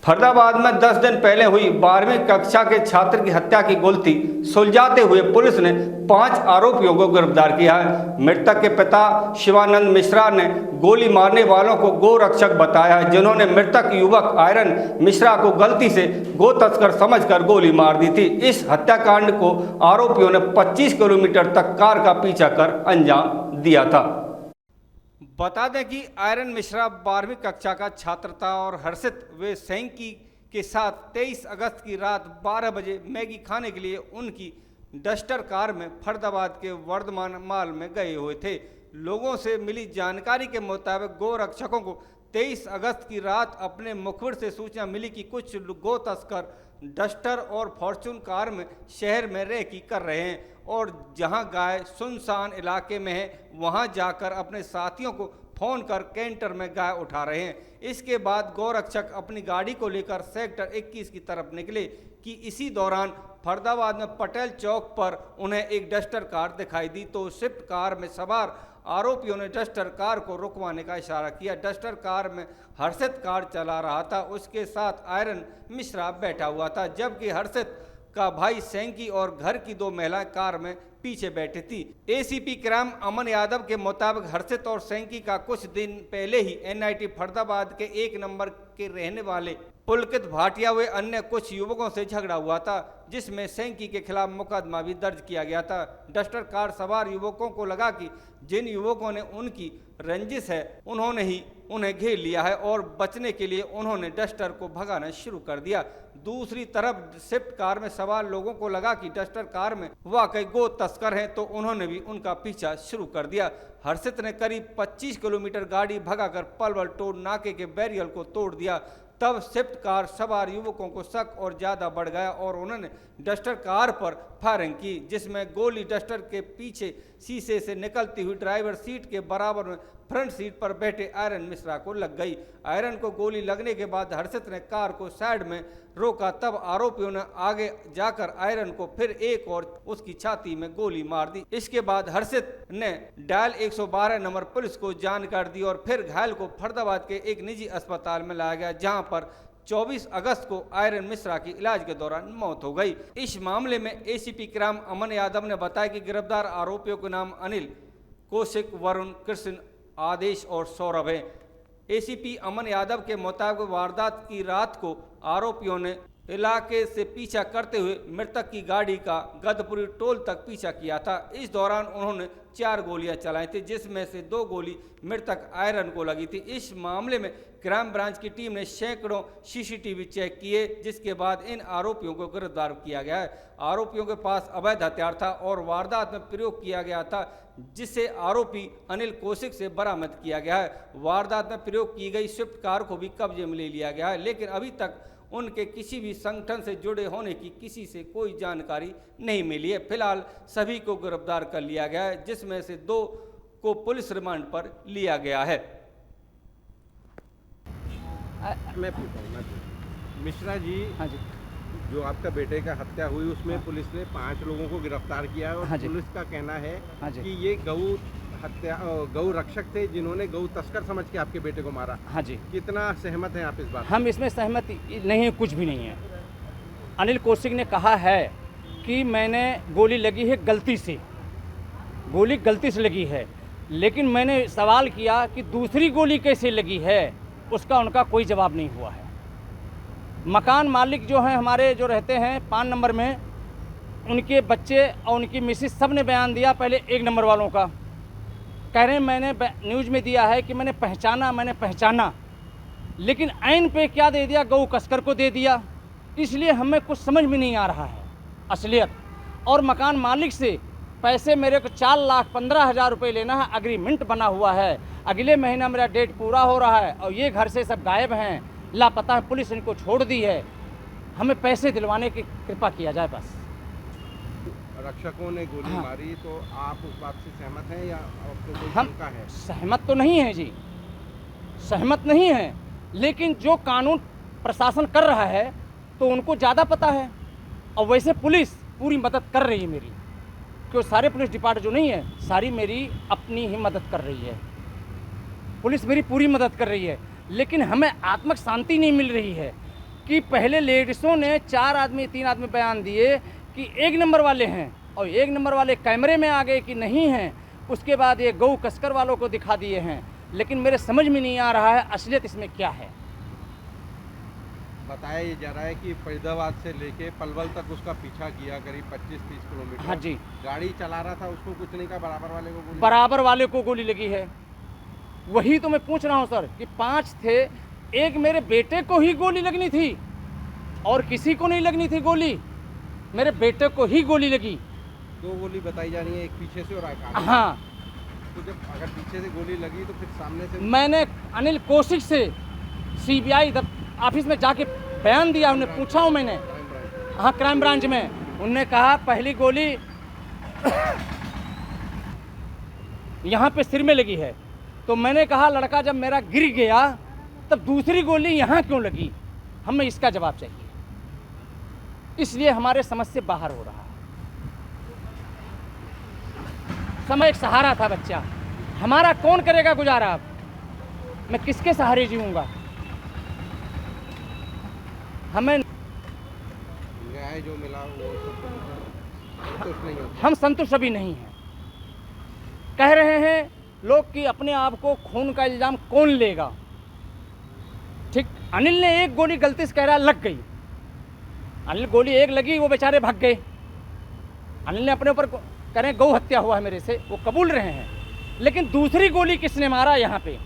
फरीदाबाद में 10 दिन पहले हुई 12वीं कक्षा के छात्र की हत्या की गुलती सुलझाते हुए पुलिस ने 5 आरोपियों को गिरफ्तार किया है। मृतक के पिता शिवानंद मिश्रा ने गोली मारने वालों को गोरक्षक बताया है, जिन्होंने मृतक युवक आयरन मिश्रा को गलती से गो तस्कर समझकर गोली मार दी थी। इस हत्याकांड को आरोपियों ने 25 किलोमीटर तक कार का पीछा कर अंजाम दिया था। बता दें कि आयरन मिश्रा 12वीं कक्षा का छात्र था और हर्षित वे सैंकी के साथ 23 अगस्त की रात 12 बजे मैगी खाने के लिए उनकी डस्टर कार में फरीदाबाद के वर्धमान मॉल में गए हुए थे। लोगों से मिली जानकारी के मुताबिक गोरक्षकों को 23 अगस्त की रात अपने मुखबिर से सूचना मिली कि कुछ गो तस्कर डस्टर और फॉर्चून कार में शहर में रेकी कर रहे हैं और जहां गाय सुनसान इलाके में है वहां जाकर अपने साथियों को फोन कर कैंटर में गाय उठा रहे हैं। इसके बाद गोरक्षक अपनी गाड़ी को लेकर सेक्टर 21 की तरफ निकले कि इसी दौरान फरीदाबाद में पटेल चौक पर उन्हें एक डस्टर कार दिखाई दी तो स्विफ्ट कार में सवार आरोपियों ने डस्टर कार को रुकवाने का इशारा किया। डस्टर कार में हर्षित कार चला रहा था, उसके साथ आयरन मिश्रा बैठा हुआ था, जबकि हर्षित का भाई सैंकी और घर की 2 महिलाएं कार में पीछे बैठी थी। एसीपी क्राइम अमन यादव के मुताबिक हर्षित और सैंकी का कुछ दिन पहले ही एनआईटी फरीदाबाद के 1 नंबर के रहने वाले पुलकित भाटिया व अन्य कुछ युवकों से झगड़ा हुआ था, जिसमें सैंकी के खिलाफ मुकदमा भी दर्ज किया गया था। डस्टर कार सवार युवकों को लगा कि जिन युवकों ने उनकी रंजिश है उन्होंने ही उन्हें घेर लिया है और बचने के लिए उन्होंने डस्टर को भगाना शुरू कर दिया। दूसरी तरफ स्विफ्ट कार में सवार लोगों को लगा कि डस्टर कार में वाकई गो तस्कर हैं तो उन्होंने भी उनका पीछा शुरू कर दिया। हर्षित ने करीब 25 किलोमीटर गाड़ी भगाकर पलवल टोल नाके के बैरियर को तोड़ दिया। तब स्विफ्ट कार सवार युवकों को शक और ज़्यादा बढ़ गया और उन्होंने डस्टर कार पर फायरिंग की, जिसमें गोली डस्टर के पीछे शीशे से निकलती हुई ड्राइवर सीट के बराबर में फ्रंट सीट पर बैठे आयरन मिश्रा को लग गई। आयरन को गोली लगने के बाद हर्षित ने कार को साइड में रोका, तब आरोपियों ने आगे जाकर आयरन को फिर एक और उसकी छाती में गोली मार दी। इसके बाद हर्षित ने डायल 112 नंबर पुलिस को जानकारी दी और फिर घायल को फरीदाबाद के एक निजी अस्पताल में लाया गया, जहां पर 24 अगस्त को आयरन मिश्रा की इलाज के दौरान मौत हो गई। इस मामले में एसीपी क्राइम अमन यादव ने बताया कि गिरफ्तार आरोपियों के नाम अनिल, कौशिक, वरुण, कृष्ण, आदेश और सौरभ है। एसीपी अमन यादव के मुताबिक वारदात की रात को आरोपियों ने इलाके से पीछा करते हुए मृतक की गाड़ी का गदपुरी टोल तक पीछा किया था। इस दौरान उन्होंने 4 गोलियां चलाई थी, जिसमें से 2 गोली मृतक आयरन को लगी थी। इस मामले में क्राइम ब्रांच की टीम ने सैकड़ों सीसीटीवी चेक किए, जिसके बाद इन आरोपियों को गिरफ्तार किया गया है। आरोपियों के पास अवैध हथियार था और वारदात में प्रयोग किया गया था, जिसे आरोपी अनिल कौशिक से बरामद किया गया है। वारदात में प्रयोग की गई स्विफ्ट कार को भी कब्जे में ले लिया गया है, लेकिन अभी तक उनके किसी भी संगठन से जुड़े होने की किसी से कोई जानकारी नहीं मिली है। फिलहाल सभी को गिरफ्तार कर लिया गया है, जिसमें से 2 को पुलिस रिमांड पर लिया गया है। मैं पूछूंगा मिश्रा जी, हाँ जी, जो आपका बेटे का हत्या हुई उसमें हाँ। पुलिस ने 5 लोगों को गिरफ्तार किया और हाँ जी। पुलिस का कहना है हाँ जी। कि ये गौ रक्षक थे जिन्होंने गौ तस्कर समझ के आपके बेटे को मारा। हाँ जी, कितना सहमत हैं आप इस बात हम इसमें सहमत नहीं है, कुछ भी नहीं है। अनिल कौशिक ने कहा है कि मैंने गोली लगी है गलती से, गोली गलती से लगी है, लेकिन मैंने सवाल किया कि दूसरी गोली कैसे लगी है, उसका उनका कोई जवाब नहीं हुआ है। मकान मालिक जो हैं हमारे, जो रहते हैं 5 नंबर में, उनके बच्चे और उनकी मिसेस सब ने बयान दिया। पहले 1 नंबर वालों का कह रहे हैं मैंने न्यूज़ में दिया है कि मैंने पहचाना, लेकिन ऐन पे क्या दे दिया, गौ तस्कर को दे दिया। इसलिए हमें कुछ समझ में नहीं आ रहा है असलियत। और मकान मालिक से पैसे मेरे को 4,15,000 रुपये लेना है, एग्रीमेंट बना हुआ है। अगले महीना मेरा डेट पूरा हो रहा है और ये घर से सब गायब हैं, लापता है, पुलिस इनको छोड़ दी है। हमें पैसे दिलवाने की कृपा किया जाए बस। रक्षकों ने गोली हाँ। मारी तो आप उस बात से सहमत हैं या आपको कोई हम शंका है? सहमत तो नहीं है जी, सहमत नहीं है, लेकिन जो कानून प्रशासन कर रहा है तो उनको ज़्यादा पता है। और वैसे पुलिस पूरी मदद कर रही है मेरी, क्यों सारे पुलिस डिपार्टमेंट जो नहीं है सारी मेरी अपनी ही मदद कर रही है। पुलिस मेरी पूरी मदद कर रही है, लेकिन हमें आत्मिक शांति नहीं मिल रही है। कि पहले लेडीज़ों ने 4 आदमी 3 आदमी बयान दिए कि 1 नंबर वाले हैं, और 1 नंबर वाले कैमरे में आ गए कि नहीं हैं। उसके बाद ये गऊ कसकर वालों को दिखा दिए हैं, लेकिन मेरे समझ में नहीं आ रहा है असलियत इसमें क्या है। बताया ये जा रहा है कि फरीदाबाद से लेके पलवल तक उसका पीछा किया करीब 25-30 किलोमीटर। हाँ जी, गाड़ी चला रहा था, उसको कुछ नहीं कहा, बराबर वाले को गोली। बराबर वाले को गोली लगी है। वही तो मैं पूछ रहा हूँ सर कि 5 थे, एक मेरे बेटे को ही गोली लगनी थी और किसी को नहीं लगनी थी गोली, मेरे बेटे को ही गोली लगी। 2 गोली बताई जा रही है, एक पीछे से और एक आगे। हाँ, तो जब अगर पीछे से गोली लगी तो फिर सामने से मैंने अनिल कौशिक से सीबीआई ऑफिस में जाके बयान दिया, उन्हें पूछा हूँ मैंने, क्राइम ब्रांच। हाँ क्राइम ब्रांच में। उनने कहा पहली गोली यहाँ पे सिर में लगी है। तो मैंने कहा लड़का जब मेरा गिर गया तब दूसरी गोली यहाँ क्यों लगी, हमें इसका जवाब चाहिए। इसलिए हमारे समझ से बाहर हो रहा है। समय एक सहारा था बच्चा, हमारा कौन करेगा गुजारा, अब मैं किसके सहारे जीऊँगा। हमें न्याय जो मिला वो संतुष्ट नहीं होता। हम संतुष्ट अभी नहीं हैं। कह रहे हैं लोग कि अपने आप को खून का इल्ज़ाम कौन लेगा। ठीक, अनिल ने एक गोली गलती से कह रहा लग गई, अनिल गोली एक लगी, वो बेचारे भाग गए। अनिल ने अपने ऊपर कह रहे गौ हत्या हुआ है मेरे से, वो कबूल रहे हैं, लेकिन दूसरी गोली किसने मारा यहाँ पे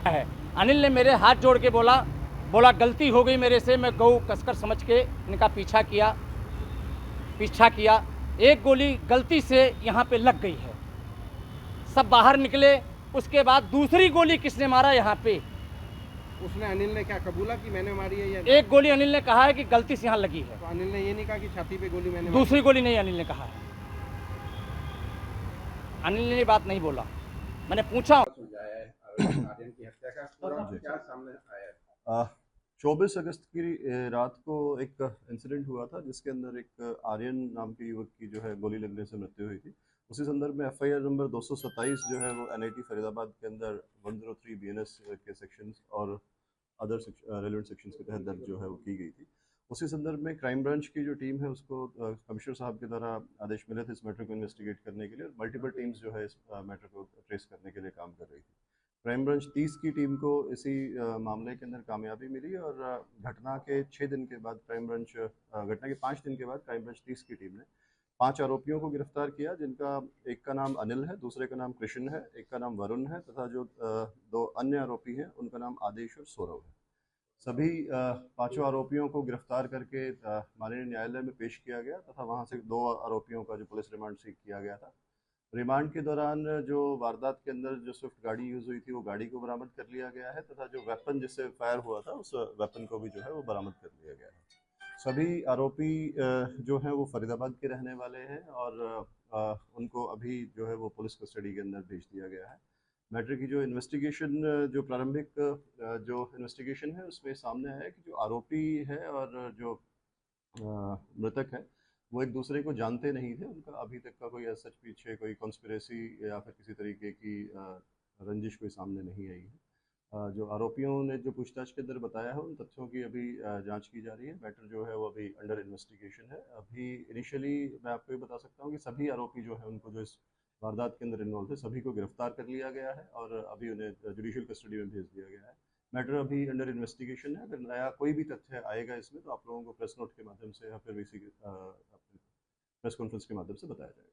है। अनिल ने मेरे हाथ जोड़ के बोला गलती हो गई मेरे से, मैं गऊ कसकर समझ के इनका पीछा किया। एक गोली गलती से यहाँ पे लग गई है। सब बाहर निकले, उसके बाद दूसरी गोली किसने मारा यहाँ पे। उसने अनिल ने क्या कबूला कि मैंने मारी है या एक गोली अनिल ने कहा है कि गलती से यहाँ लगी है, तो अनिल ने ये नहीं कहा कि छाती पे गोली मैंने दूसरी गोली नहीं अनिल ने कहा है। अनिल ने ये बात नहीं बोला, मैंने पूछा। सुलझाया है आर्यन की हत्या का पूरा क्या सामने आया है? 24 अगस्त की रात को एक इंसिडेंट हुआ था जिसके अंदर एक आर्यन नाम के युवक की जो है गोली लगने से मृत्यु हुई थी। उसी संदर्भ में एफआईआर नंबर 227 जो है वो एनआईटी फरीदाबाद के अंदर 103 बीएनएस के सेक्शंस और अदर रेलेवेंट सेक्शंस के तहत दर्ज जो है वो की गई थी। उसी संदर्भ में क्राइम ब्रांच की जो टीम है उसको कमिश्नर साहब के द्वारा आदेश मिले थे इस मैटर को इन्वेस्टिगेट करने के लिए, और मल्टीपल टीम्स जो है इस मैटर को ट्रेस करने के लिए काम कर रही थी। क्राइम ब्रांच 30 की टीम को इसी मामले के अंदर कामयाबी मिली, और घटना के 6 दिन के बाद घटना के 5 दिन के बाद क्राइम ब्रांच 30 की टीम ने 5 आरोपियों को गिरफ्तार किया, जिनका एक का नाम अनिल है, दूसरे का नाम कृष्ण है, एक का नाम वरुण है, तथा जो 2 अन्य आरोपी हैं उनका नाम आदेश और सौरव है। सभी 5 आरोपियों को गिरफ्तार करके माननीय न्यायालय में पेश किया गया, तथा वहाँ से 2 आरोपियों का जो पुलिस रिमांड सीख किया गया था। रिमांड के दौरान जो वारदात के अंदर जो स्विफ्ट गाड़ी यूज़ हुई थी वो गाड़ी को बरामद कर लिया गया है, तथा जो वेपन जिससे फायर हुआ था उस वेपन को भी जो है वो बरामद कर लिया गया है। सभी आरोपी जो हैं वो फरीदाबाद के रहने वाले हैं, और उनको अभी जो है वो पुलिस कस्टडी के अंदर भेज दिया गया है। मैटर की जो इन्वेस्टिगेशन जो प्रारंभिक जो इन्वेस्टिगेशन है उसमें सामने आया है कि जो आरोपी है और जो मृतक है वो एक दूसरे को जानते नहीं थे। उनका अभी तक का कोई सच पीछे कोई कॉन्स्पिरेसी या फिर किसी तरीके की रंजिश कोई सामने नहीं आई है। जो आरोपियों ने जो पूछताछ के अंदर बताया है उन तथ्यों की अभी जांच की जा रही है। मैटर जो है वो अभी अंडर इन्वेस्टिगेशन है। अभी इनिशियली मैं आपको ये बता सकता हूँ कि सभी आरोपी जो है उनको जो इस वारदात के अंदर इन्वॉल्व थे सभी को गिरफ्तार कर लिया गया है और अभी उन्हें जुडिशियल कस्टडी में भेज दिया गया है। मैटर अभी अंडर इन्वेस्टिगेशन है। अगर नया कोई भी तथ्य आएगा इसमें तो आप लोगों को प्रेस नोट के माध्यम से या फिर किसी प्रेस कॉन्फ्रेंस के माध्यम से बताया जाएगा।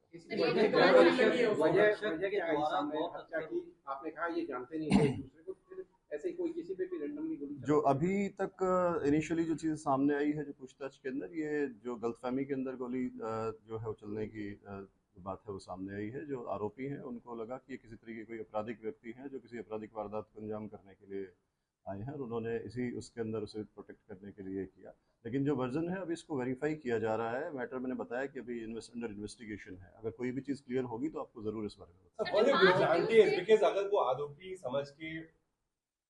आपने कहा ये जानते नहीं थे दूसरे को, फिर ऐसे कोई किसी पे भी रैंडमली गोली जो अभी तक इनिशियली जो चीज़ सामने आई है जो पूछताछ के अंदर, ये जो गलतफहमी के अंदर गोली जो है वो चलने की बात है वो सामने आई है। जो आरोपी हैं उनको लगा कि ये किसी तरीके कोई आपराधिक व्यक्ति हैं जो किसी आपराधिक वारदात को अंजाम करने के लिए आए हैं और उन्होंने इसी उसके अंदर उसे प्रोटेक्ट करने के लिए किया। लेकिन जो वर्जन है अभी इसको वेरीफाई किया जा रहा है। मैटर मैंने बताया कि अभी अंडर इन्वेस्टिगेशन है। अगर कोई भी चीज़ क्लियर होगी तो आपको ज़रूर इस बारे में बताया। अगर वो आरोपी समझ के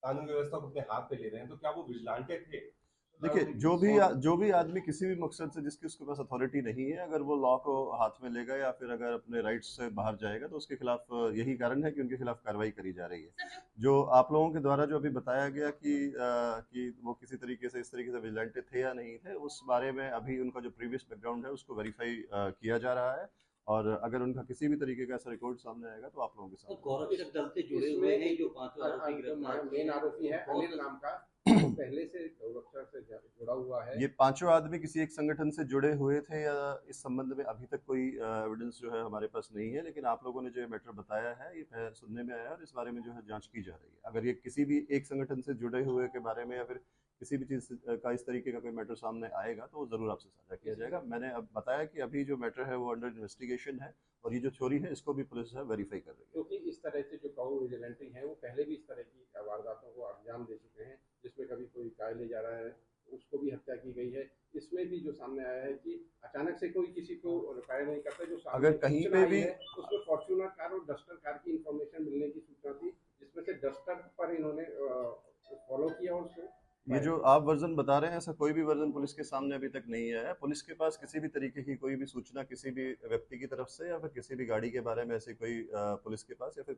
कानून व्यवस्था को अपने हाथ पे ले रहे हैं तो क्या वो विजिलेंटे थे? देखिए, जो भी आदमी किसी भी मकसद से जिसकी उसके पास अथॉरिटी नहीं है, अगर वो लॉ को हाथ में लेगा या फिर अगर अपने राइट्स से बाहर जाएगा, तो उसके खिलाफ यही कारण है कि उनके खिलाफ कार्रवाई करी जा रही है। जो आप लोगों के द्वारा जो अभी बताया गया कि वो किसी तरीके से इस तरीके से विजिलेंटे थे या नहीं थे, उस बारे में अभी उनका जो प्रीवियस बैकग्राउंड है उसको वेरीफाई किया जा रहा है, और अगर उनका किसी भी तरीके का ऐसा रिकॉर्ड सामने आएगा तो आप लोगों के तो साथ गौरक्षक दल से जुड़े हुए हैं जो पांचों आरोपी गिरफ्तार मेन आरोपी है कौन अनिल नाम का, पहले से गौरक्षक से जुड़ा हुआ है। ये पांचों आदमी किसी एक संगठन से जुड़े हुए थे या इस संबंध में अभी तक कोई एविडेंस जो है हमारे पास नहीं है, लेकिन आप लोगों ने जो मैटर बताया है ये सुनने में आया और इस बारे में जो है जांच की जा रही है। अगर ये किसी भी एक संगठन से जुड़े हुए के बारे में या फिर किसी भी चीज़ का इस तरीके का कोई मैटर सामने आएगा तो वो ज़रूर आपसे साझा किया जाएगा। मैंने अब बताया कि अभी जो मैटर है वो अंडर इन्वेस्टिगेशन है, और ये जो थ्योरी है इसको भी पुलिस है वेरीफाई कर रही है। क्योंकि इस तरह से जो काऊ विजिलेंटी हैं वो पहले भी इस तरह की वारदातों को अंजाम दे चुके हैं, जिसमें कभी कोई गाय ले जा रहा है उसको भी हत्या की गई है। इसमें भी जो सामने आया है कि अचानक से कोई किसी को रिक्वायर नहीं करता, जो अगर कहीं पे भी उसमें फॉर्च्यूनर कार और डस्टर कार की इंफॉर्मेशन मिलने की सूचना थी, जिसमें से डस्टर पर इन्होंने फॉलो किया और उसको ये जो आप वर्जन बता रहे हैं, ऐसा कोई भी वर्जन पुलिस के सामने अभी तक नहीं आया है। पुलिस के पास किसी भी तरीके की कोई भी सूचना किसी भी व्यक्ति की तरफ से या फिर किसी भी गाड़ी के बारे में ऐसी कोई पुलिस के पास या फिर